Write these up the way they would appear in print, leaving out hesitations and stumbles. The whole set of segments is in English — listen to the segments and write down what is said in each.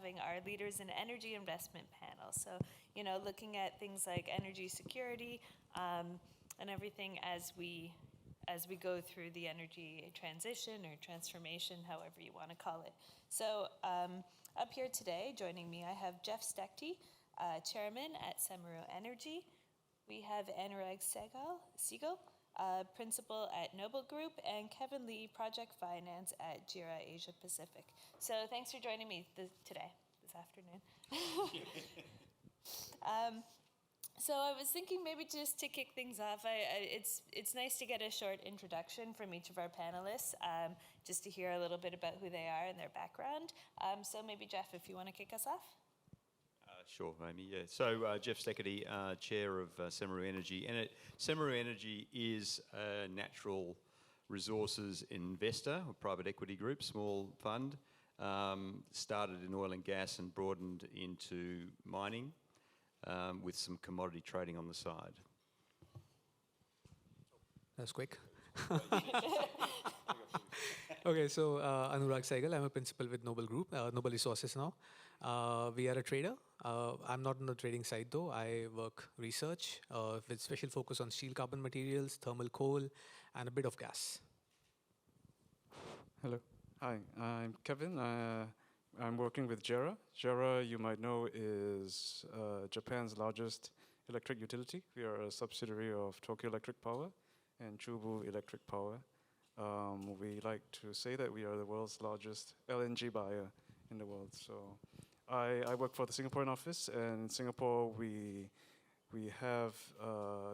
having our Leaders in Energy Investment panel. So, looking at things like energy security and everything as we go through the energy transition or transformation, however you want to call it. So up here today, joining me, I have Jeff Steketee, Chairman at Semeru Energy. We have Anurag Sehgal, Principal at Noble Group, and Kevin Lee, Project Finance at JERA Asia Pacific. So thanks for joining me this afternoon. So I was thinking maybe just to kick things off, it's nice to get a short introduction from each of our panelists, just to hear a little bit about who they are and their background. So maybe Jeff, if you want to kick us off. Sure, Amy. Yeah. So Jeff Steketee, Chair of Semeru Energy, and Semeru Energy is a natural resources investor, a private equity group, small fund. Started in oil and gas and broadened into mining, with some commodity trading on the side. That's quick. Okay, so Anurag Sehgal, I'm a principal with Noble Group, Noble Resources now. We are a trader. I'm not on the trading side though. I work research with special focus on steel carbon materials, thermal coal, and a bit of gas. Hello. Hi, I'm Kevin. I'm working with JERA. JERA, you might know, is Japan's largest electric utility. We are a subsidiary of Tokyo Electric Power and Chubu Electric Power. We like to say that we are the world's largest LNG buyer in the world. So I work for the Singaporean office, and in Singapore we have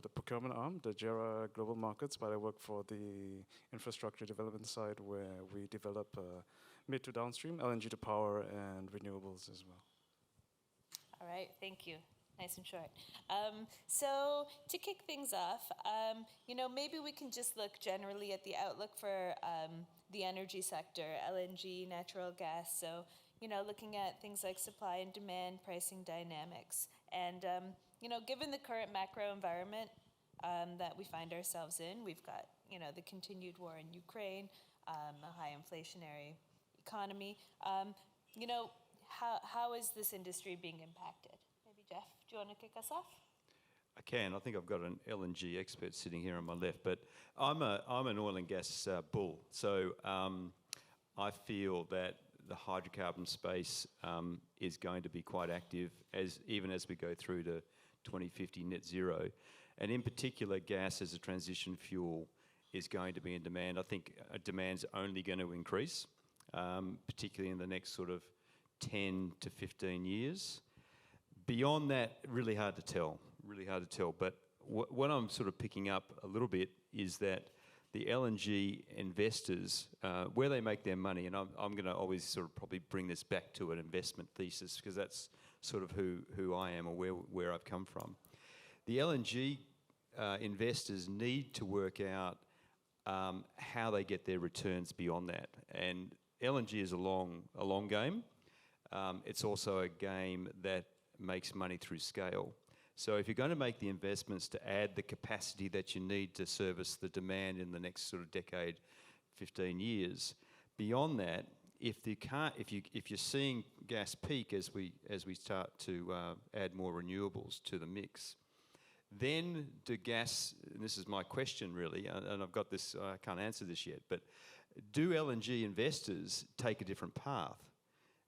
the procurement arm, the JERA Global Markets, but I work for the infrastructure development side where we develop mid to downstream, LNG to power, and renewables as well. All right, thank you. Nice and short. So to kick things off, maybe we can just look generally at the outlook for the energy sector, LNG, natural gas. So, looking at things like supply and demand, pricing dynamics. And, given the current macro environment that we find ourselves in, we've got, the continued war in Ukraine, a high inflationary economy. How is this industry being impacted? Jeff, do you want to kick us off? I can. I think I've got an LNG expert sitting here on my left, but I'm an oil and gas bull. So I feel that the hydrocarbon space is going to be quite active even as we go through to 2050 net zero. And in particular, gas as a transition fuel is going to be in demand. I think demand's only going to increase, particularly in the next sort of 10 to 15 years. Beyond that, really hard to tell. But what I'm sort of picking up a little bit is that the LNG investors, where they make their money, and I'm going to always sort of probably bring this back to an investment thesis because that's sort of who I am or where I've come from. The LNG investors need to work out how they get their returns beyond that. And LNG is a long game. It's also a game that makes money through scale. So if you're going to make the investments to add the capacity that you need to service the demand in the next sort of decade, 15 years, beyond that, if you're seeing gas peak as we start to add more renewables to the mix, then do gas, and this is my question really, and I've got this, I can't answer this yet, but do LNG investors take a different path?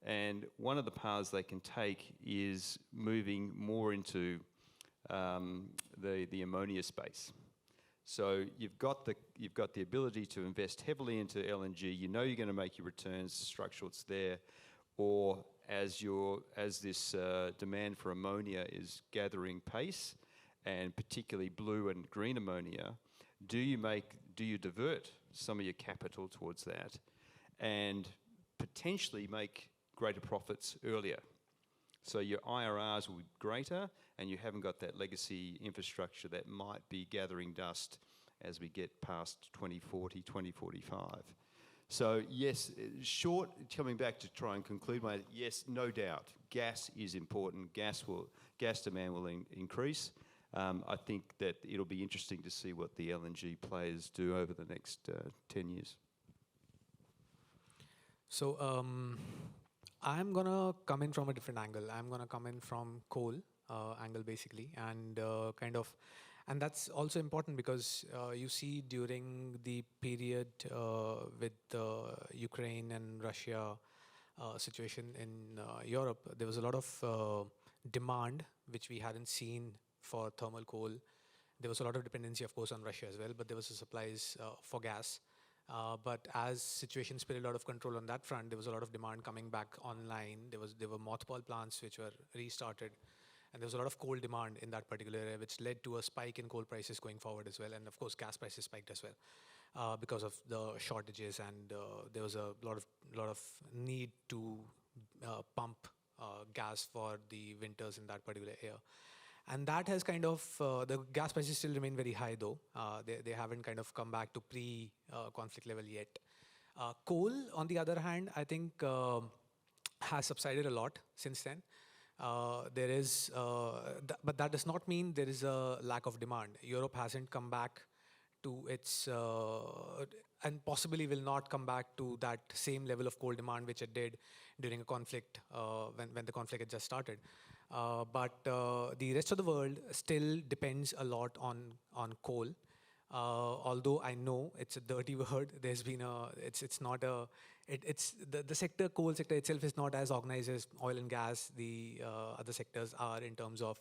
And one of the paths they can take is moving more into the ammonia space. So you've got the ability to invest heavily into LNG. You know you're going to make your returns, structural it's there, or as this demand for ammonia is gathering pace, and particularly blue and green ammonia, do you divert some of your capital towards that, and potentially make greater profits earlier? So your IRRs will be greater, and you haven't got that legacy infrastructure that might be gathering dust as we get past 2040, 2045. So yes, coming back to try and conclude yes, no doubt, gas is important. Gas demand will increase. I think that it'll be interesting to see what the LNG players do over the next 10 years. So I'm gonna come in from a different angle. I'm gonna come in from coal angle basically, and and that's also important because you see during the period with the Ukraine and Russia situation in Europe, there was a lot of demand which we hadn't seen for thermal coal. There was a lot of dependency, of course, on Russia as well, but there was a supplies for gas. But as situation spilled out of control on that front, there was a lot of demand coming back online. There were mothball plants which were restarted, and there was a lot of coal demand in that particular area, which led to a spike in coal prices going forward as well. And of course, gas prices spiked as well because of the shortages, and there was a lot of need to pump gas for the winters in that particular area. And that has kind of, the gas prices still remain very high though. They haven't kind of come back to pre-conflict level yet. Coal, on the other hand, I think has subsided a lot since then. There is, but that does not mean there is a lack of demand. Europe hasn't come back to its, and possibly will not come back to that same level of coal demand which it did during a conflict when the conflict had just started. But the rest of the world still depends a lot on coal. Although I know it's a dirty word, there's been it's not a, it's the sector, coal sector itself is not as organized as oil and gas. The other sectors are in terms of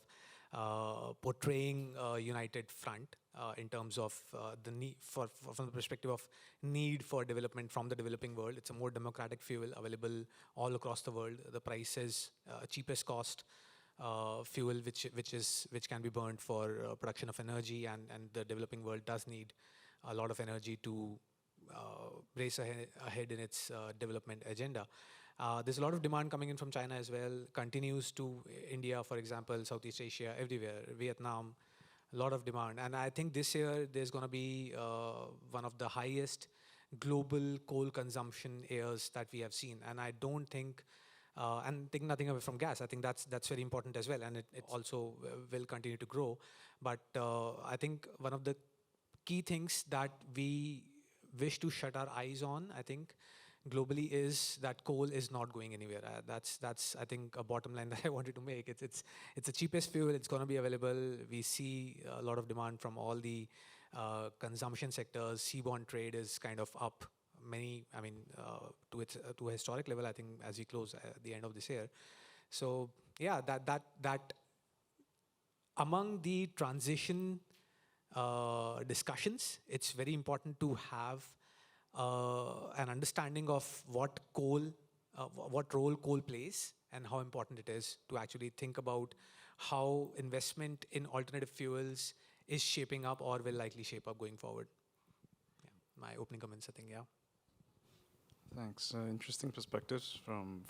portraying a united front in terms of the need from the perspective of need for development from the developing world. It's a more democratic fuel available all across the world. The price is cheapest cost fuel which can be burned for production of energy, and the developing world does need a lot of energy to race ahead in its development agenda. There's a lot of demand coming in from China as well, continues to India, for example, Southeast Asia, everywhere, Vietnam, a lot of demand. And I think this year there's going to be one of the highest global coal consumption years that we have seen. And I don't think, and taking nothing away from gas, I think that's very important as well, and it also will continue to grow. But I think one of the key things that we wish to shut our eyes on, I think, globally, is that coal is not going anywhere. That's I think a bottom line that I wanted to make. It's the cheapest fuel. It's going to be available. We see a lot of demand from all the consumption sectors. Seaborne trade is kind of up. To a historic level, I think, as we close at the end of this year. So yeah, that among the transition discussions, it's very important to have an understanding of what role coal plays and how important it is to actually think about how investment in alternative fuels is shaping up or will likely shape up going forward. Yeah, my opening comments, I think, yeah. Thanks. Interesting perspectives from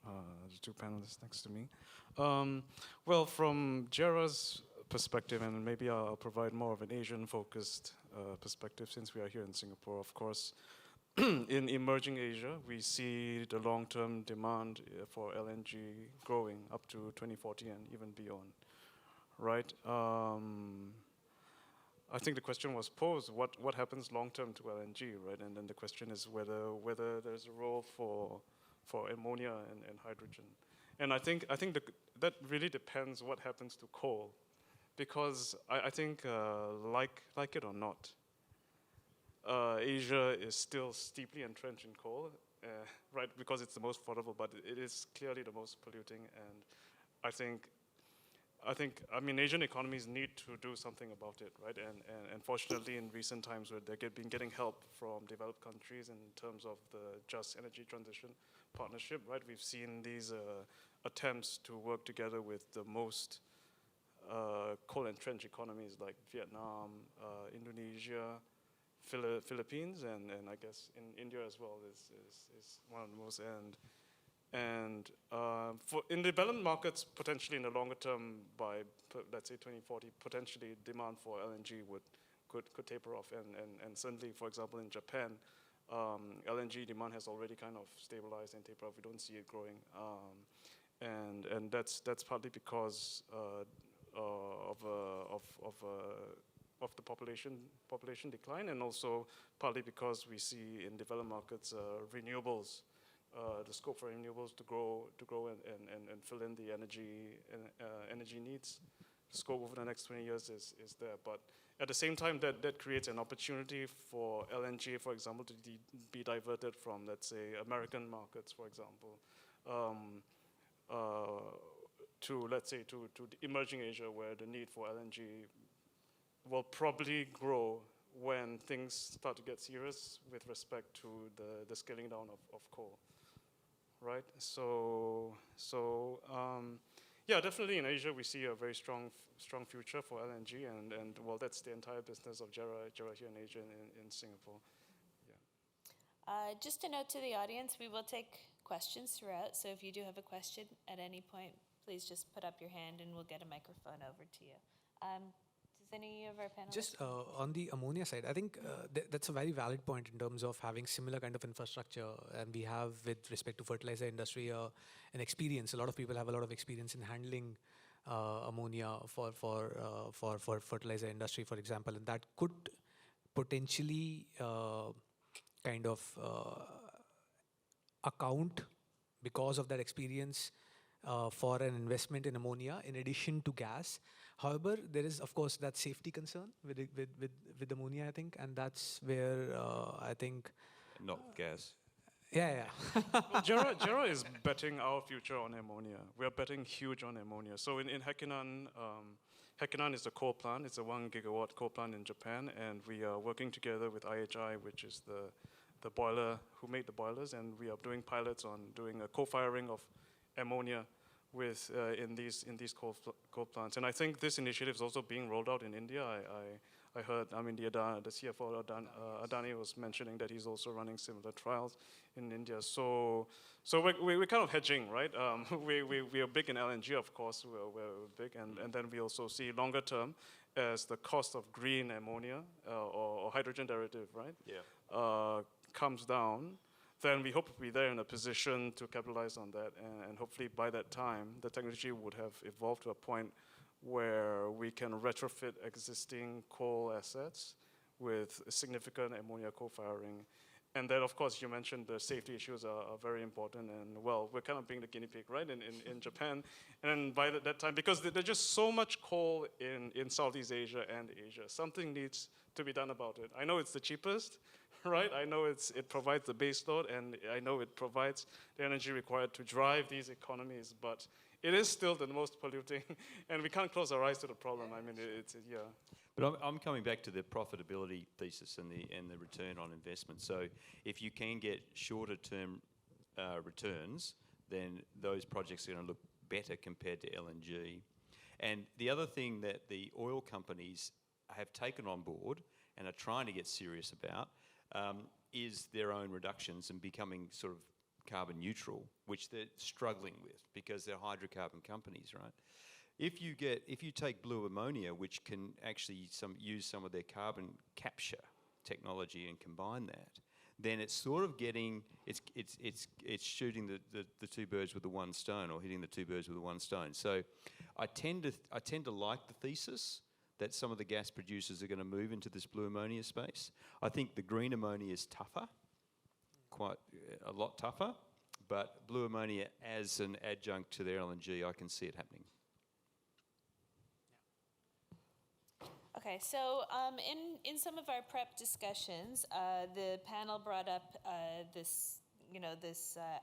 the two panelists next to me. Well, from JERA's perspective, and maybe I'll provide more of an Asian-focused perspective since we are here in Singapore. Of course, in emerging Asia, we see the long-term demand for LNG growing up to 2040 and even beyond, right? I think the question was posed, what happens long-term to LNG, right? And then the question is whether there's a role for ammonia and hydrogen. And I think that really depends what happens to coal. Because I think, like it or not, Asia is still steeply entrenched in coal, right? Because it's the most affordable, but it is clearly the most polluting. And I mean, Asian economies need to do something about it, right? And fortunately, in recent times, they've been getting help from developed countries in terms of the Just Energy Transition Partnership, right? We've seen these attempts to work together with the most coal-entrenched economies like Vietnam, Indonesia, Philippines, and I guess in India as well is one of the most. And in developed markets, potentially in the longer term, by let's say 2040, potentially demand for LNG could taper off. And certainly, for example, in Japan, LNG demand has already kind of stabilized and tapered off. We don't see it growing, and that's partly because of the population decline, and also partly because we see in developed markets renewables the scope for renewables to grow and fill in the energy needs. The scope over the next 20 years is there, but at the same time, that creates an opportunity for LNG, for example, to be diverted from, let's say, American markets, for example, to, let's say, to the emerging Asia, where the need for LNG will probably grow when things start to get serious with respect to the scaling down of coal, right? Yeah, definitely in Asia we see a very strong future for LNG, and well, that's the entire business of JERA here in Asia, in Singapore. Yeah. Just a note to the audience, we will take questions throughout, so if you do have a question at any point, please just put up your hand and we'll get a microphone over to you. Does any of our panelists? Just on the ammonia side, I think that's a very valid point in terms of having similar kind of infrastructure, and we have, with respect to fertilizer industry, an experience. A lot of people have a lot of experience in handling ammonia for fertilizer industry, for example, and that could potentially kind of account, because of that experience, for an investment in ammonia in addition to gas. However, there is, of course, that safety concern with ammonia, I think, and that's where I think. Not gas. Yeah. Well, JERA is betting our future on ammonia. We are betting huge on ammonia. So in Hekinan, Hekinan is a coal plant. It's a 1 gigawatt coal plant in Japan, and we are working together with IHI, which is the boiler who made the boilers, and we are doing pilots on doing a co-firing of ammonia with in these coal plants. And I think this initiative is also being rolled out in India. I heard, the CFO Adani was mentioning that he's also running similar trials in India. So we're kind of hedging, right? We are big in LNG, of course. We're big, and then we also see longer term as the cost of green ammonia or hydrogen derivative, right? Yeah. Comes down. Then we hope to be there in a position to capitalize on that, and hopefully by that time, the technology would have evolved to a point where we can retrofit existing coal assets with significant ammonia co-firing. And then, of course, you mentioned the safety issues are very important, and well, we're kind of being the guinea pig, right, in Japan. And then by that time, because there's just so much coal in Southeast Asia and Asia, something needs to be done about it. I know it's the cheapest, right? I know it provides the base load, and I know it provides the energy required to drive these economies, but it is still the most polluting, and we can't close our eyes to the problem. I mean, yeah. But I'm coming back to the profitability thesis and the return on investment. So if you can get shorter term returns, then those projects are going to look better compared to LNG. And the other thing that the oil companies have taken on board and are trying to get serious about is their own reductions and becoming sort of carbon neutral, which they're struggling with because they're hydrocarbon companies, right? If you take blue ammonia, which can actually use some of their carbon capture technology and combine that, then it's sort of getting it's shooting the two birds with the one stone, or hitting the two birds with the one stone. So I tend to like the thesis that some of the gas producers are going to move into this blue ammonia space. I think the green ammonia is tougher, quite a lot tougher, but blue ammonia as an adjunct to their LNG, I can see it happening. Okay, so in some of our prep discussions, the panel brought up this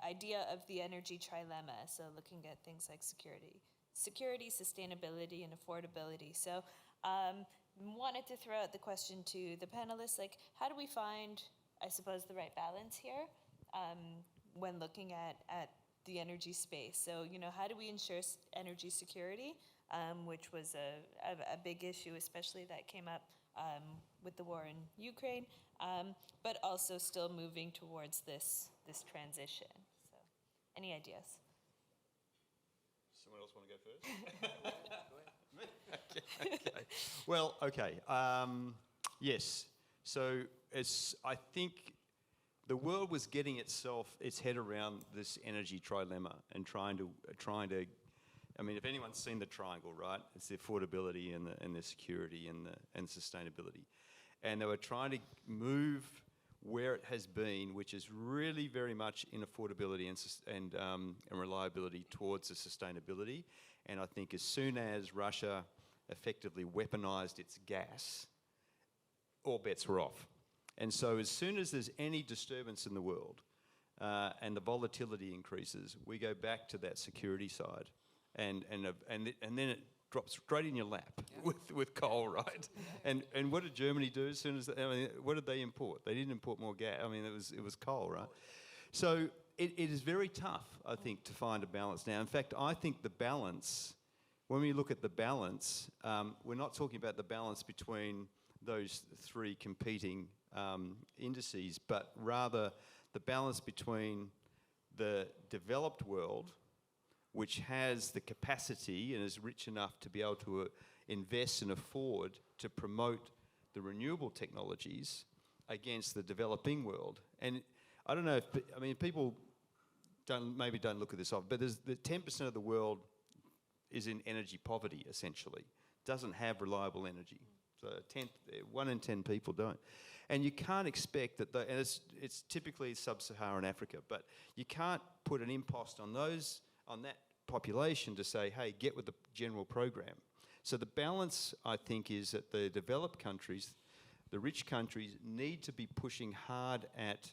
idea of the energy trilemma. So looking at things like security, sustainability, and affordability. So wanted to throw out the question to the panelists, like, how do we find, I suppose, the right balance here when looking at the energy space? So, how do we ensure energy security, which was a big issue, especially that came up with the war in Ukraine, but also still moving towards this transition. So, any ideas? Someone else want to go first? Okay. Well, okay. Yes. So I think the world was getting its head around this energy trilemma and trying to. I mean, if anyone's seen the triangle, right? It's the affordability and the security and sustainability, and they were trying to move where it has been, which is really very much in affordability and reliability towards the sustainability. And I think as soon as Russia effectively weaponized its gas, all bets were off. And so as soon as there's any disturbance in the world and the volatility increases, we go back to that security side. And then it drops straight in your lap with coal, right? And what did Germany do as soon as, what did they import? They didn't import more gas. I mean, it was coal, right? So it is very tough, I think, to find a balance now. In fact, I think the balance, when we look at the balance, we're not talking about the balance between those three competing indices, but rather the balance between the developed world, which has the capacity and is rich enough to be able to invest and afford to promote the renewable technologies against the developing world. And I don't know if, I mean, people maybe don't look at this often, but there's the 10% of the world is in energy poverty, essentially. Doesn't have reliable energy. So 1 in 10 people don't. And you can't expect that, and it's typically sub-Saharan Africa, but you can't put an impost on that population to say, hey, get with the general program. So the balance, I think, is that the developed countries, the rich countries, need to be pushing hard at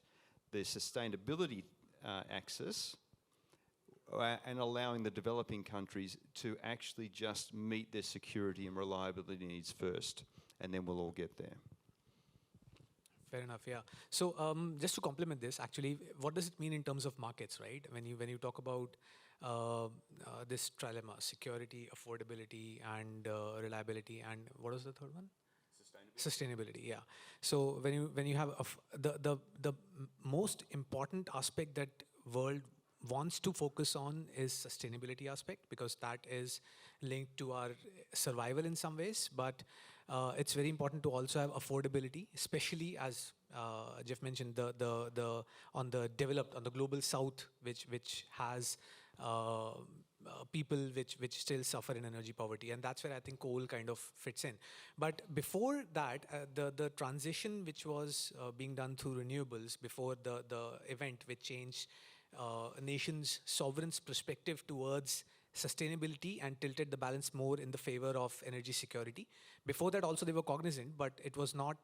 the sustainability axis and allowing the developing countries to actually just meet their security and reliability needs first, and then we'll all get there. Fair enough, yeah. So just to complement this, actually, what does it mean in terms of markets, right? When you talk about this trilemma, security, affordability, and reliability, and what was the third one? Sustainability, yeah. So when you have the most important aspect that world wants to focus on is sustainability aspect, because that is linked to our survival in some ways, but it's very important to also have affordability, especially as Jeff mentioned, on the global south, which has people which still suffer in energy poverty, and that's where I think coal kind of fits in. But before that, the transition which was being done through renewables before the event which changed a nation's sovereign's perspective towards sustainability and tilted the balance more in the favor of energy security. Before that also they were cognizant, but it was not,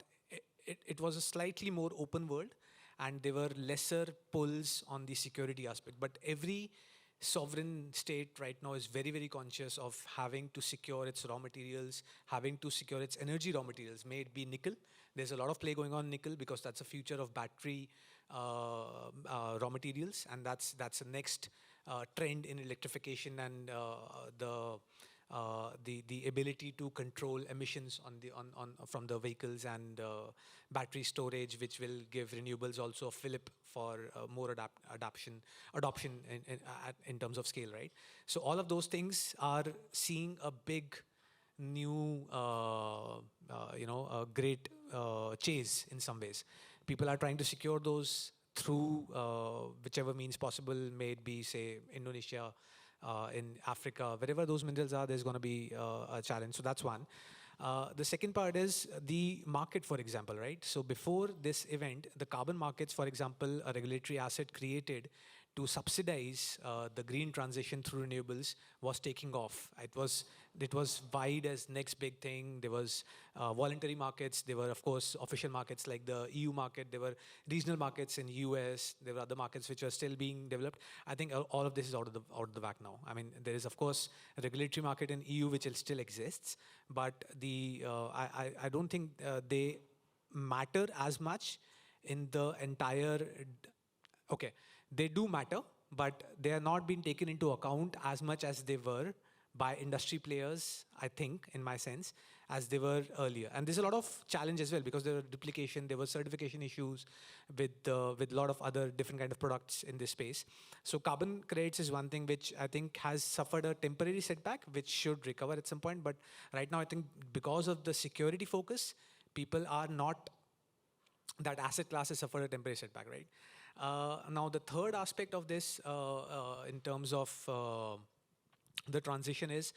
it was a slightly more open world, and there were lesser pulls on the security aspect. But every sovereign state right now is very, very conscious of having to secure its raw materials, having to secure its energy raw materials, may it be nickel. There's a lot of play going on nickel because that's the future of battery raw materials, and that's the next trend in electrification and the ability to control emissions from the vehicles and battery storage, which will give renewables also a fillip for more adoption in terms of scale, right? So all of those things are seeing a big new, great chase in some ways. People are trying to secure those through whichever means possible, may it be, say, Indonesia, in Africa, wherever those minerals are, there's going to be a challenge. So that's one. The second part is the market, for example, right? So before this event, the carbon markets, for example, a regulatory asset created to subsidize the green transition through renewables was taking off. It was wide as next big thing. There was voluntary markets. There were, of course, official markets like the EU market. There were regional markets in US. There were other markets which are still being developed. I think all of this is out of the whack now. I mean, there is, of course, a regulatory market in EU which still exists, but I don't think they matter as much in the entire. Okay. They do matter, but they are not being taken into account as much as they were by industry players, I think, in my sense, as they were earlier. And there's a lot of challenge as well, because there were duplication, there were certification issues with a lot of other different kind of products in this space. So carbon credits is one thing which I think has suffered a temporary setback, which should recover at some point. But right now, I think because of the security focus, people are not, that asset class has suffered a temporary setback, right? Now, the third aspect of this in terms of the transition is,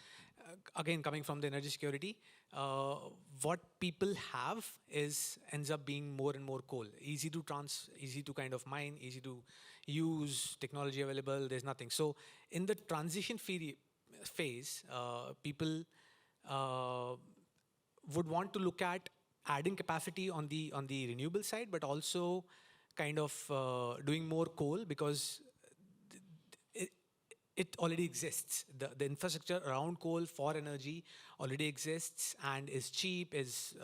again, coming from the energy security, what people have ends up being more and more coal. Easy to kind of mine, easy to use, technology available, there's nothing. So in the transition phase, people would want to look at adding capacity on the renewable side, but also kind of doing more coal, because it already exists. The infrastructure around coal for energy already exists and is cheap, is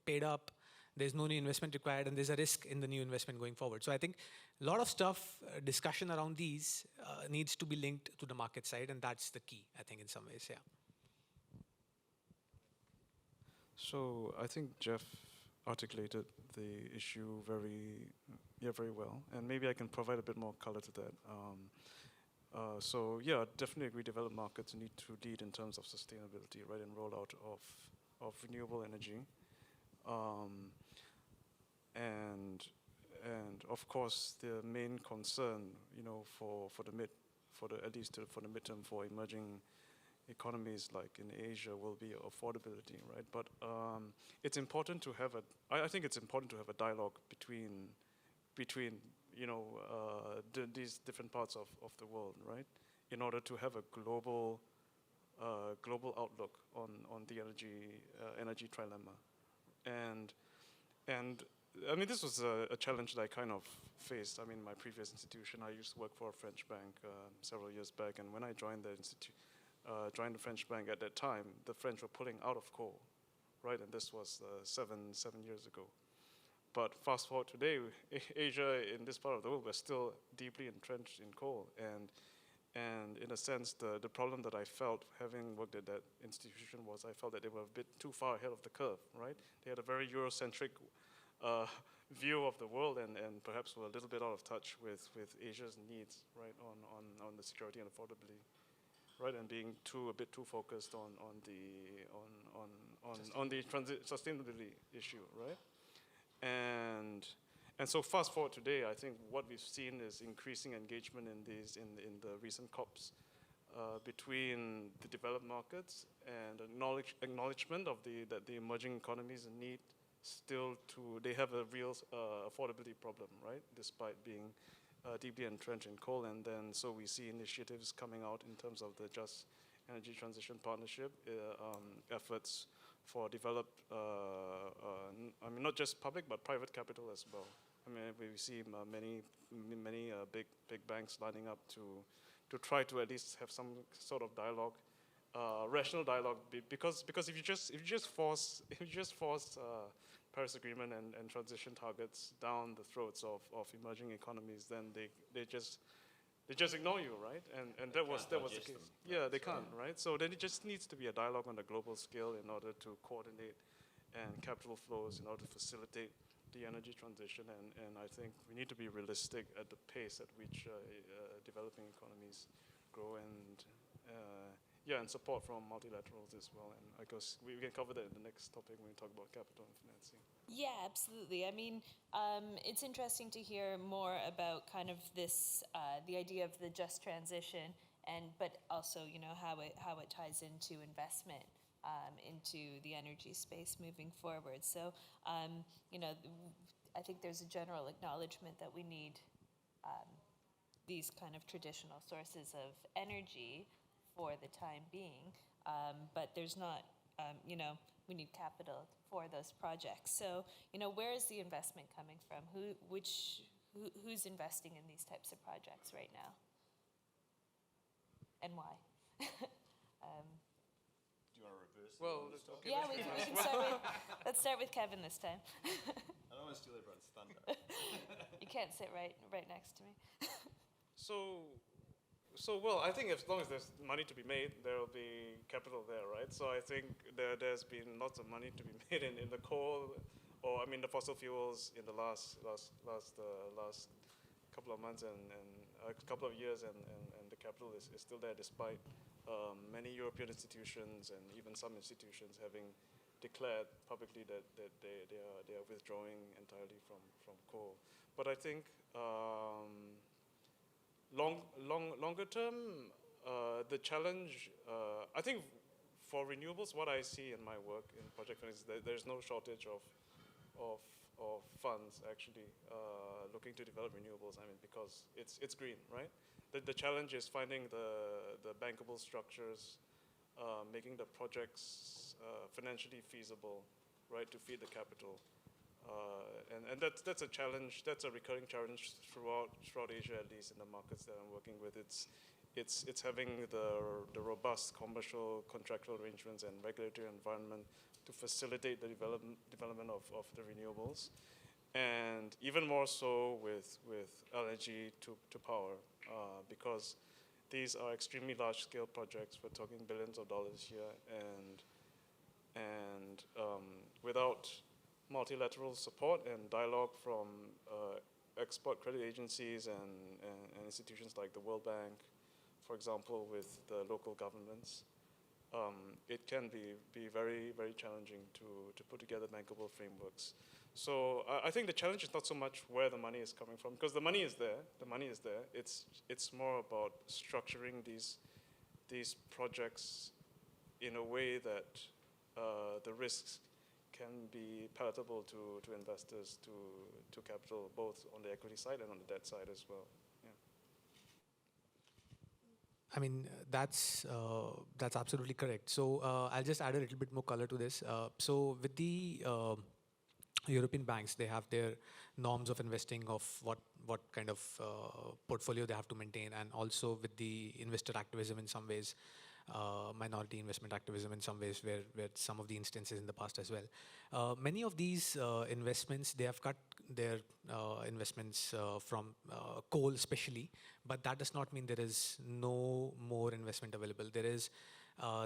paid up. There's no new investment required, and there's a risk in the new investment going forward. So I think a lot of stuff, discussion around these needs to be linked to the market side, and that's the key, I think, in some ways, yeah. So I think Jeff articulated the issue very well, and maybe I can provide a bit more color to that. So yeah, definitely agree. Developed markets need to lead in terms of sustainability, right, and rollout of renewable energy, and of course the main concern, for the midterm for emerging economies like in Asia will be affordability, right? But it's important to have I think it's important to have a dialogue between these different parts of the world, right? In order to have a global outlook on the energy trilemma, and I mean, this was a challenge that I kind of faced. I mean, my previous institution, I used to work for a French bank several years back, and when I joined the French bank at that time, the French were pulling out of coal, right? And this was 7 years ago. But fast forward today, Asia in this part of the world, we're still deeply entrenched in coal. And in a sense, the problem that I felt having worked at that institution was I felt that they were a bit too far ahead of the curve, right? They had a very Eurocentric view of the world, and perhaps were a little bit out of touch with Asia's needs, right, on the security and affordability, right, and being a bit too focused on the sustainability issue, right? And so fast forward today, I think what we've seen is increasing engagement in the recent COPs between the developed markets, and acknowledgement of that the emerging economies need they have a real affordability problem, right? Despite being deeply entrenched in coal. And then so we see initiatives coming out in terms of the Just Energy Transition Partnership, efforts for developed, I mean, not just public, but private capital as well. I mean, we see many big banks lining up to try to at least have some sort of dialogue, rational dialogue, because if you just force Paris Agreement and transition targets down the throats of emerging economies, then they just ignore you, right? And that was the case. Yeah, they can't, right? So then it just needs to be a dialogue on a global scale in order to coordinate and capital flows in order to facilitate the energy transition. And I think we need to be realistic at the pace at which developing economies grow, and support from multilaterals as well. And I guess we can cover that in the next topic when we talk about capital and financing. Yeah, absolutely. I mean, it's interesting to hear more about kind of this, the idea of the just transition, but also, how it ties into investment into the energy space moving forward. So, I think there's a general acknowledgement that we need these kind of traditional sources of energy for the time being, but there's not, we need capital for those projects. So, where is the investment coming from? Who's investing in these types of projects right now, and why? Do you want to reverse? Well, Okay, yeah, we can start with. Let's start with Kevin this time. I don't want to steal everyone's thunder. You can't sit right next to me. So well, I think as long as there's money to be made, there will be capital there, right? So I think there's been lots of money to be made in the coal, or I mean the fossil fuels in the last couple of months and a couple of years, and the capital is still there despite many European institutions and even some institutions having declared publicly that they are withdrawing entirely from coal. But I think longer term, the challenge, I think for renewables, what I see in my work in project finance is that there's no shortage of funds actually looking to develop renewables. I mean, because it's green, right? The challenge is finding the bankable structures, making the projects financially feasible, right, to feed the capital. And that's a challenge. That's a recurring challenge throughout Asia, at least in the markets that I'm working with. It's having the robust commercial contractual arrangements and regulatory environment to facilitate the development of the renewables, and even more so with LNG to power, because these are extremely large-scale projects. We're talking billions of dollars here, and without multilateral support and dialogue from export credit agencies and institutions like the World Bank, for example, with the local governments, it can be very, very challenging to put together bankable frameworks. So I think the challenge is not so much where the money is coming from, because the money is there. The money is there. It's more about structuring these projects in a way that the risks can be palatable to investors, to capital, both on the equity side and on the debt side as well. Yeah. I mean, that's absolutely correct. So I'll just add a little bit more color to this. So with the European banks, they have their norms of investing of what kind of portfolio they have to maintain, and also with the investor activism in some ways, minority investment activism in some ways, where some of the instances in the past as well. Many of these investments, they have cut their investments from coal especially, but that does not mean there is no more investment available. There is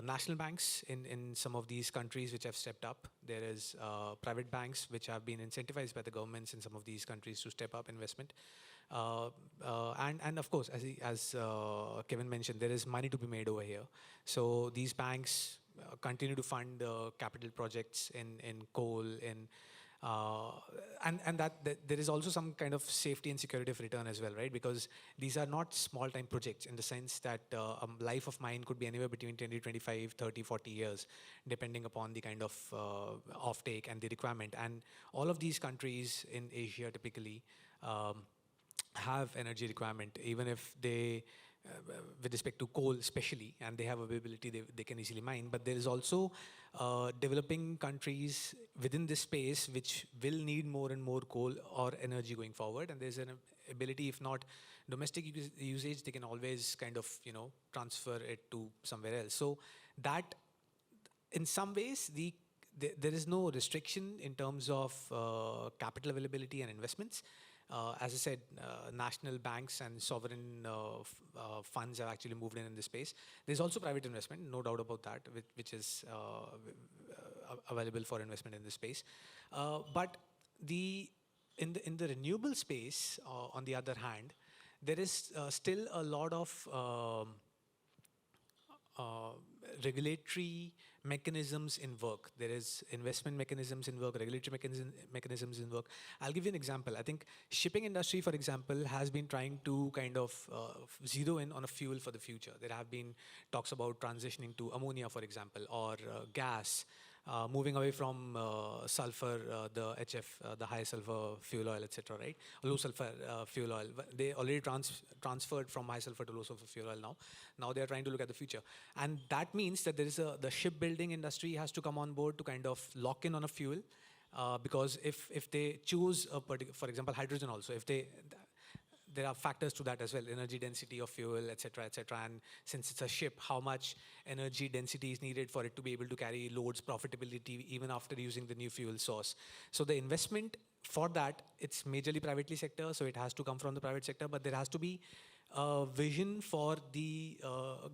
national banks in some of these countries which have stepped up. There is private banks which have been incentivized by the governments in some of these countries to step up investment. And of course, as Kevin mentioned, there is money to be made over here. So these banks continue to fund capital projects in coal, and that there is also some kind of safety and security of return as well, right? Because these are not small-time projects in the sense that a life of mine could be anywhere between 20, 25, 30, 40 years, depending upon the kind of offtake and the requirement. And all of these countries in Asia typically have energy requirement, even if they, with respect to coal especially, and they have availability, they can easily mine. But there is also developing countries within this space which will need more and more coal or energy going forward. And there's an ability, if not domestic usage, they can always kind of, transfer it to somewhere else. So that, in some ways, there is no restriction in terms of capital availability and investments. As I said, national banks and sovereign funds have actually moved in this space. There's also private investment, no doubt about that, which is available for investment in this space. But in the renewable space, on the other hand, there is still a lot of regulatory mechanisms in work. There is investment mechanisms in work, regulatory mechanisms in work. I'll give you an example. I think shipping industry, for example, has been trying to kind of zero in on a fuel for the future. There have been talks about transitioning to ammonia, for example, or gas, moving away from sulfur, the HF, the high sulfur fuel oil, etc., right? Low sulfur fuel oil. They already transferred from high sulfur to low sulfur fuel oil now. Now they are trying to look at the future. And that means that there is the shipbuilding industry has to come on board to kind of lock in on a fuel. Because if they choose a particular, for example, hydrogen also, there are factors to that as well, energy density of fuel, etc., etc. And since it's a ship, how much energy density is needed for it to be able to carry loads, profitability, even after using the new fuel source. So the investment for that, it's majorly privately sector, so it has to come from the private sector, but there has to be a vision for the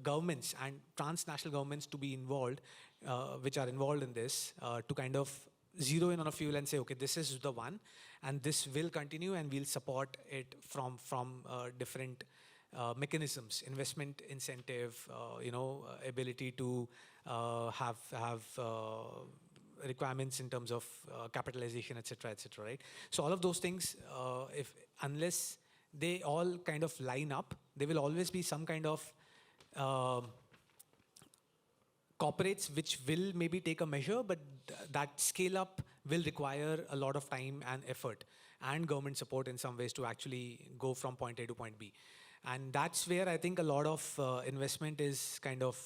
governments and transnational governments to be involved, which are involved in this, to kind of zero in on a fuel and say, okay, this is the one, and this will continue, and we'll support it from different mechanisms, investment incentive, ability to have requirements in terms of capitalization, etc., etc., right? So all of those things, unless they all kind of line up, there will always be some kind of corporates which will maybe take a measure, but that scale up will require a lot of time and effort and government support in some ways to actually go from point A to point B. And that's where I think a lot of investment is kind of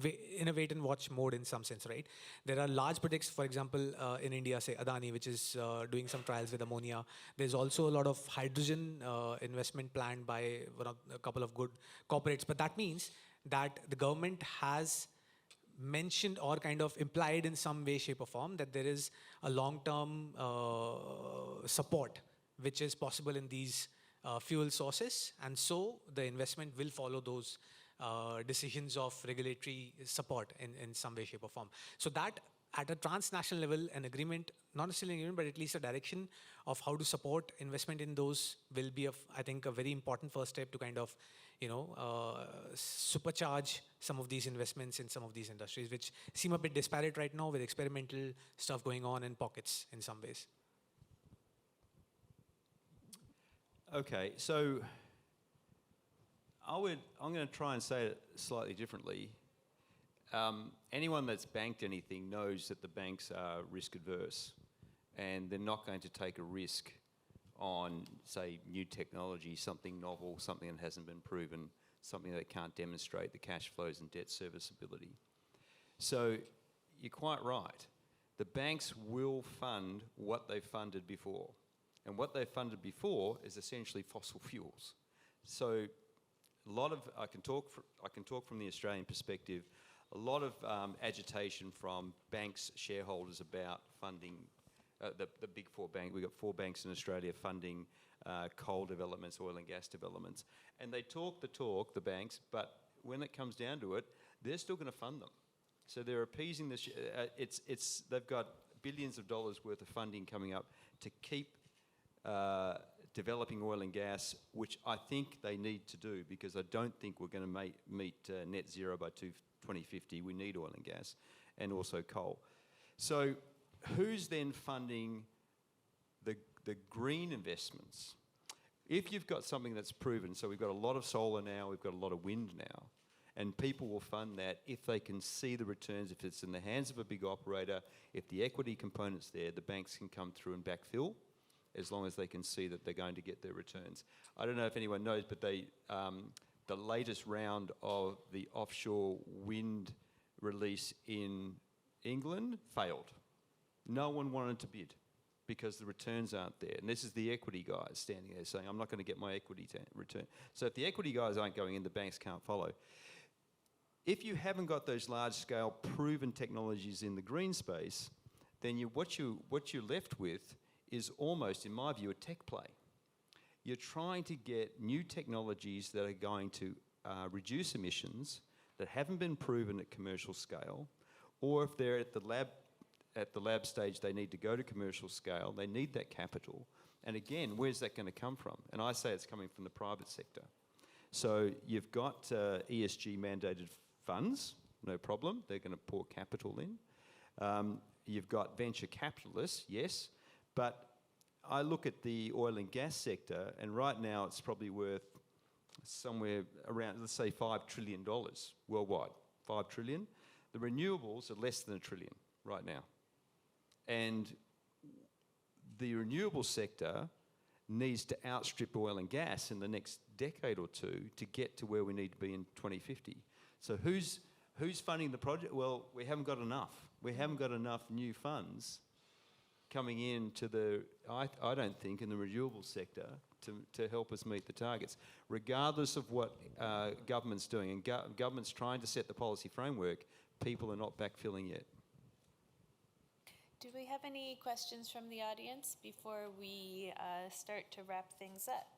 in a wait and watch mode in some sense, right? There are large projects, for example, in India, say Adani, which is doing some trials with ammonia. There's also a lot of hydrogen investment planned by a couple of good corporates. But that means that the government has mentioned or kind of implied in some way, shape or form that there is a long-term support which is possible in these fuel sources. And so the investment will follow those decisions of regulatory support in some way, shape or form. So that at a transnational level, an agreement, not necessarily an agreement, but at least a direction of how to support investment in those will be, I think, a very important first step to kind of, supercharge some of these investments in some of these industries, which seem a bit disparate right now with experimental stuff going on in pockets in some ways. Okay, so I'm going to try and say it slightly differently. Anyone that's banked anything knows that the banks are risk adverse, and they're not going to take a risk on, say, new technology, something novel, something that hasn't been proven, something that can't demonstrate the cash flows and debt serviceability. So you're quite right. The banks will fund what they've funded before. And what they've funded before is essentially fossil fuels. So a lot of, I can talk from the Australian perspective, a lot of agitation from banks, shareholders about funding the big four banks. We've got 4 banks in Australia funding coal developments, oil and gas developments. And they talk the talk, the banks, but when it comes down to it, they're still going to fund them. So they're appeasing the, they've got billions of dollars worth of funding coming up to keep developing oil and gas, which I think they need to do, because I don't think we're going to meet net zero by 2050. We need oil and gas and also coal. So who's then funding the green investments? If you've got something that's proven, so we've got a lot of solar now, we've got a lot of wind now, and people will fund that if they can see the returns, if it's in the hands of a big operator, if the equity component's there, the banks can come through and backfill, as long as they can see that they're going to get their returns. I don't know if anyone knows, but the latest round of the offshore wind release in England failed. No one wanted to bid because the returns aren't there. And this is the equity guys standing there saying, I'm not going to get my equity return. So if the equity guys aren't going in, the banks can't follow. If you haven't got those large-scale proven technologies in the green space, then what you're left with is almost, in my view, a tech play. You're trying to get new technologies that are going to reduce emissions that haven't been proven at commercial scale, or if they're at the lab stage, they need to go to commercial scale, they need that capital. And again, where's that going to come from? And I say it's coming from the private sector. So you've got ESG mandated funds, no problem, they're going to pour capital in. You've got venture capitalists, yes, but I look at the oil and gas sector, and right now it's probably worth somewhere around, let's say, $5 trillion worldwide. 5 trillion. The renewables are less than $1 trillion right now. And the renewable sector needs to outstrip oil and gas in the next decade or two to get to where we need to be in 2050. So who's funding the project? Well, we haven't got enough. We haven't got enough new funds coming into I don't think, in the renewable sector to help us meet the targets, regardless of what government's doing. And government's trying to set the policy framework, people are not backfilling yet. Do we have any questions from the audience before we start to wrap things up?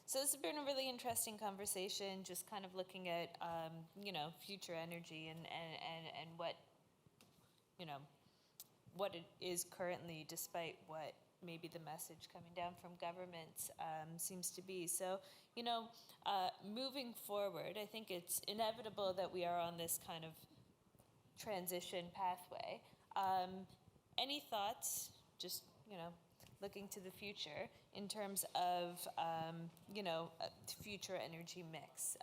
So this has been a really interesting conversation, just kind of looking at, future energy and what, what it is currently, despite what maybe the message coming down from governments seems to be. So, moving forward, I think it's inevitable that we are on this kind of transition pathway. Any thoughts, just, looking to the future in terms of, future energy mix?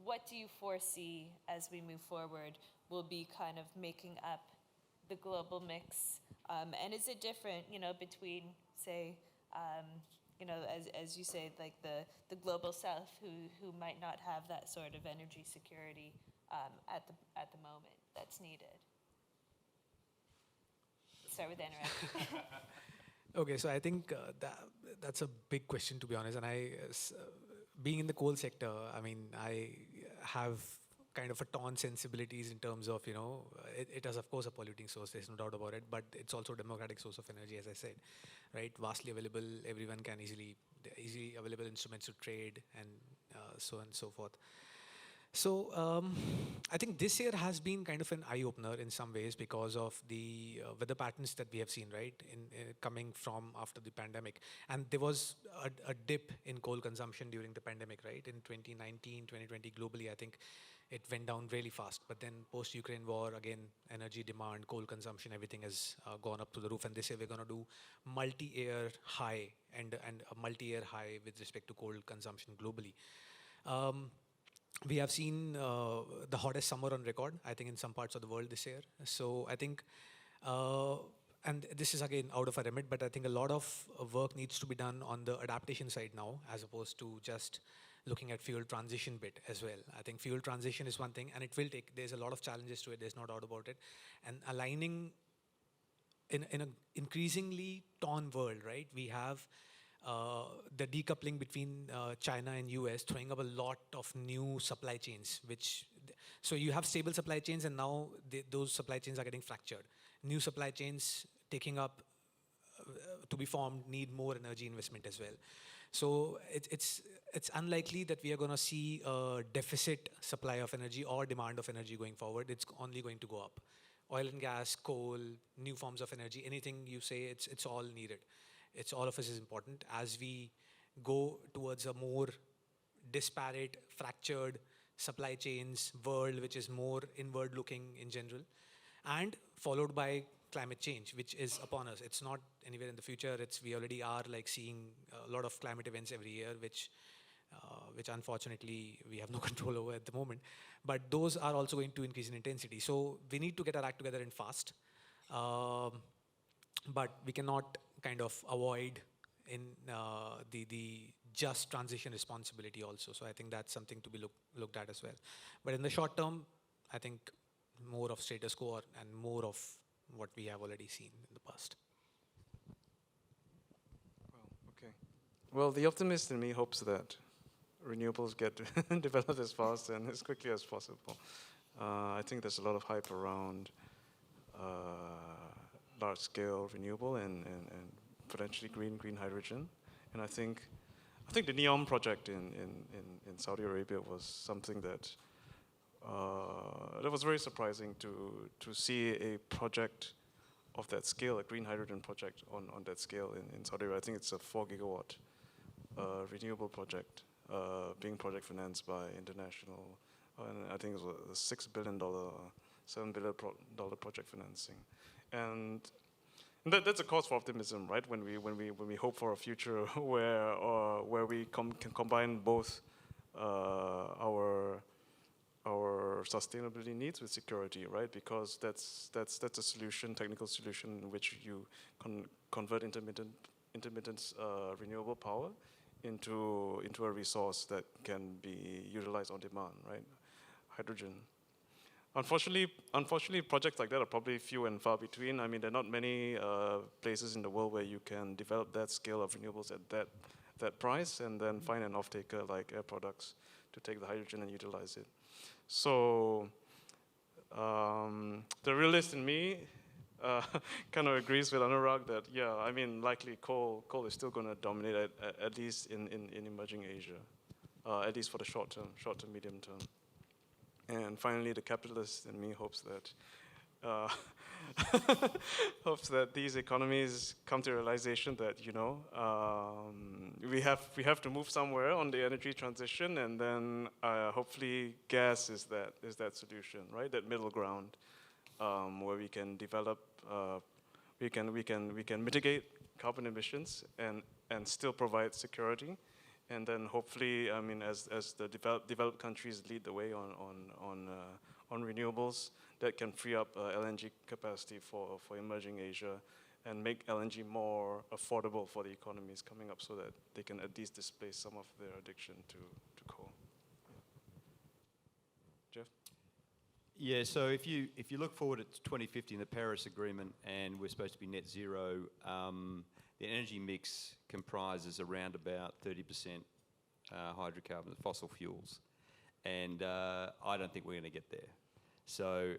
What do you foresee as we move forward will be kind of making up the global mix? And is it different, between, say, as you say, like the global south who might not have that sort of energy security at the moment that's needed? Start with Anurag. Okay, so I think that's a big question, to be honest. And being in the coal sector, I mean, I have kind of a torn sensibilities in terms of, it is of course a polluting source, there's no doubt about it, but it's also a democratic source of energy, as I said, right? Vastly available, everyone can easily available instruments to trade, and so on and so forth. So I think this year has been kind of an eye-opener in some ways because of the weather patterns that we have seen, right, in coming from after the pandemic. And there was a dip in coal consumption during the pandemic, right? In 2019, 2020, globally, I think it went down really fast. But then post-Ukraine war, again, energy demand, coal consumption, everything has gone up to the roof. And this year we're going to do multi-year high and a multi-year high with respect to coal consumption globally. We have seen the hottest summer on record, I think, in some parts of the world this year. So I think, and this is again out of our remit, but I think a lot of work needs to be done on the adaptation side now, as opposed to just looking at fuel transition bit as well. I think fuel transition is one thing, and it will take, there's a lot of challenges to it, there's no doubt about it. And aligning in an increasingly torn world, right? We have the decoupling between China and US throwing up a lot of new supply chains, so you have stable supply chains, and now those supply chains are getting fractured. New supply chains taking up to be formed need more energy investment as well. So it's unlikely that we are going to see a deficit supply of energy or demand of energy going forward. It's only going to go up. Oil and gas, coal, new forms of energy, anything you say, it's all needed. It's all of us is important as we go towards a more disparate, fractured supply chains world, which is more inward looking in general, and followed by climate change, which is upon us. It's not anywhere in the future. We already are like seeing a lot of climate events every year, which unfortunately we have no control over at the moment. But those are also going to increase in intensity. So we need to get our act together and fast. But we cannot kind of avoid in the just transition responsibility also. So I think that's something to be looked at as well. But in the short term, I think more of status quo and more of what we have already seen in the past. Well, okay. Well, the optimist in me hopes that renewables get developed as fast and as quickly as possible. I think there's a lot of hype around large-scale renewable and potentially green hydrogen, and I think the NEOM project in Saudi Arabia was something that was very surprising to see a project of that scale, a green hydrogen project on that scale in Saudi Arabia. I think it's a 4 gigawatt renewable project being project financed by international, and I think it was a $6 billion, $7 billion project financing. And that's a cause for optimism, right? When we hope for a future where we can combine both our sustainability needs with security, right? Because that's a solution, technical solution, in which you convert intermittent renewable power into a resource that can be utilized on demand, right? Hydrogen. Unfortunately, projects like that are probably few and far between. I mean, there are not many places in the world where you can develop that scale of renewables at that price and then find an off-taker like Air Products to take the hydrogen and utilize it. So the realist in me kind of agrees with Anurag that, yeah, I mean, likely coal is still going to dominate at least in emerging Asia, at least for the short to medium term. And finally, the capitalist in me hopes that these economies come to realization that we have to move somewhere on the energy transition, and then hopefully gas is that solution, right? That middle ground where we can develop we can mitigate carbon emissions and still provide security. And then hopefully, I mean, as the developed countries lead the way on renewables, that can free up LNG capacity for emerging Asia and make LNG more affordable for the economies coming up, so that they can at least displace some of their addiction to coal. Jeff? Yeah, so if you look forward to 2050 in the Paris Agreement, and we're supposed to be net zero, the energy mix comprises around about 30% hydrocarbons, fossil fuels, and I don't think we're going to get there. So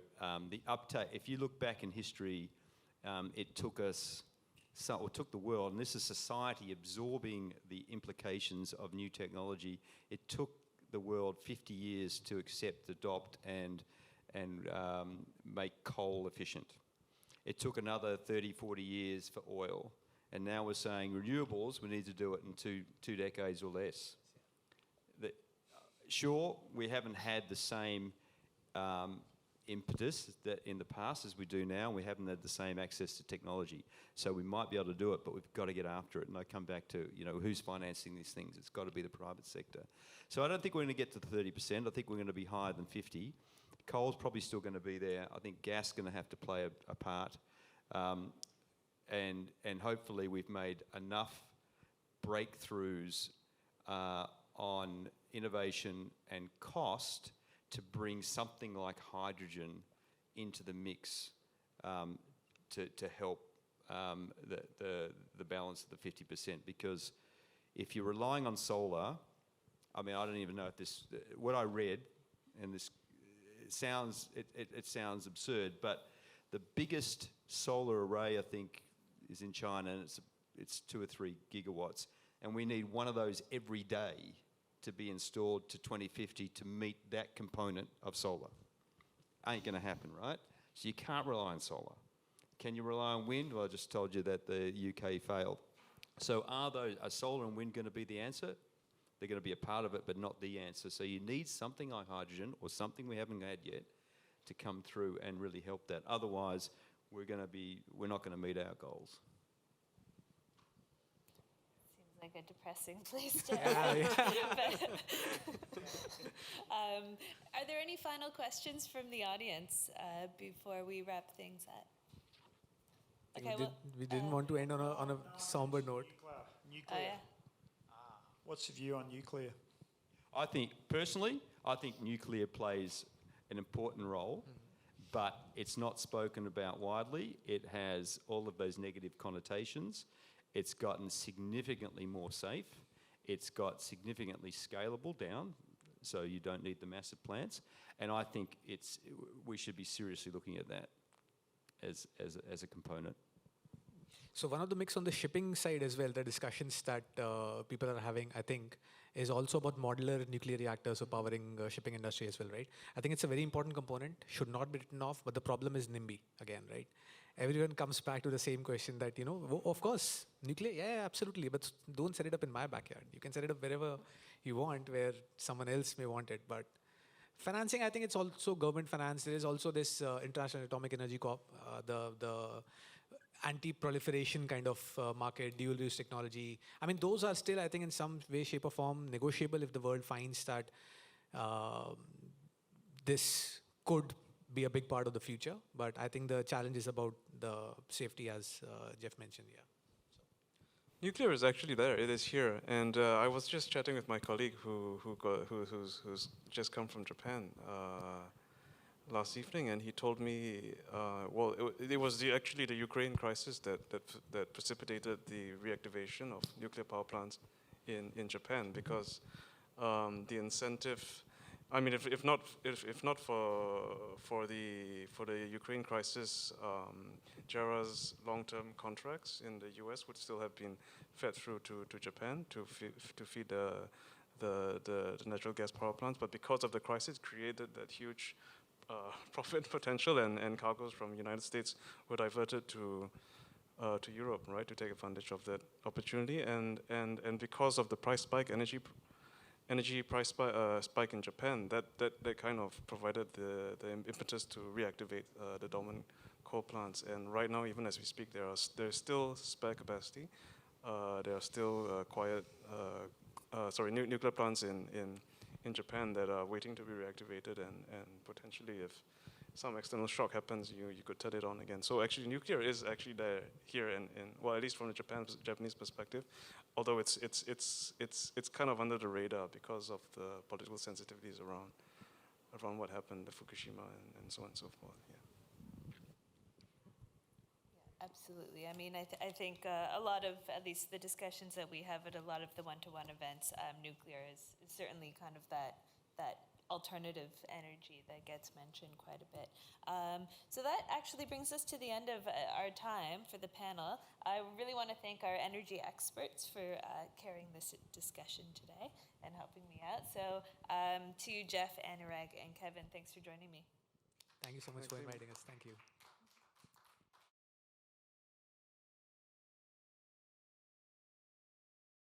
the uptake, if you look back in history, it took us, or took the world, and this is society absorbing the implications of new technology. It took the world 50 years to accept, adopt, and make coal efficient. It took another 30, 40 years for oil. And now we're saying renewables, we need to do it in two decades or less. Sure, we haven't had the same impetus that in the past as we do now, and we haven't had the same access to technology. So we might be able to do it, but we've got to get after it. And I come back to, who's financing these things? It's got to be the private sector. So I don't think we're going to get to the 30%. I think we're going to be higher than 50. Coal's probably still going to be there. I think gas is going to have to play a part. And hopefully we've made enough breakthroughs on innovation and cost to bring something like hydrogen into the mix to help the balance of the 50%. Because if you're relying on solar, I mean, I don't even know if this, what I read, and this it sounds absurd, but the biggest solar array, I think, is in China, and it's 2 or 3 gigawatts, and we need one of those every day to be installed to 2050 to meet that component of solar. Ain't going to happen, right? So you can't rely on solar. Can you rely on wind? Well, I just told you that the UK failed. So are solar and wind going to be the answer? They're going to be a part of it, but not the answer. So you need something like hydrogen, or something we haven't had yet, to come through and really help that. Otherwise, we're not going to meet our goals. Seems like a depressing place to Yeah, end. yeah. Are there any final questions from the audience before we wrap things up? We didn't want to end on a somber note. Nuclear. Oh, yeah. What's your view on nuclear? I think nuclear plays an important role, but it's not spoken about widely. It has all of those negative connotations. It's gotten significantly more safe. It's got significantly scalable down, so you don't need the massive plants. And I think we should be seriously looking at that as a component. So one of the mix on the shipping side as well, the discussions that people are having, I think, is also about modular nuclear reactors for powering shipping industry as well, right? I think it's a very important component, should not be written off, but the problem is NIMBY again, right? Everyone comes back to the same question that, of course, nuclear, yeah, absolutely, but don't set it up in my backyard. You can set it up wherever you want, where someone else may want it, but financing, I think it's also government finance. There is also this International Atomic Energy Corp, the anti-proliferation kind of market, dual-use technology. I mean, those are still, I think, in some way, shape or form, negotiable if the world finds that this could be a big part of the future. But I think the challenge is about the safety, as Jeff mentioned, yeah. Nuclear is actually there. It is here, and I was just chatting with my colleague who's just come from Japan last evening, and he told me, it was actually the Ukraine crisis that precipitated the reactivation of nuclear power plants in Japan, because the incentive. I mean, if not for the Ukraine crisis, JERA's long-term contracts in the U.S. would still have been fed through to Japan to feed the natural gas power plants. But because of the crisis, created that huge profit potential, and cargoes from the United States were diverted to Europe, right, to take advantage of that opportunity. And because of the price spike, energy price spike in Japan, that kind of provided the impetus to reactivate the dormant coal plants. And right now, even as we speak, there's still spare capacity. There are still nuclear plants in Japan that are waiting to be reactivated, and potentially, if some external shock happens, you could turn it on again. So actually, nuclear is actually there here, well, at least from the Japanese perspective, although it's kind of under the radar because of the political sensitivities around what happened at Fukushima and so on and so forth. Yeah. Absolutely. I mean, I think a lot of, at least the discussions that we have at a lot of the one-to-one events, nuclear is certainly kind of that alternative energy that gets mentioned quite a bit. So that actually brings us to the end of our time for the panel. I really want to thank our energy experts for carrying this discussion today and helping me out. So to Jeff, Anurag, and Kevin, thanks for joining me. Thank you so much for inviting us. Thank you.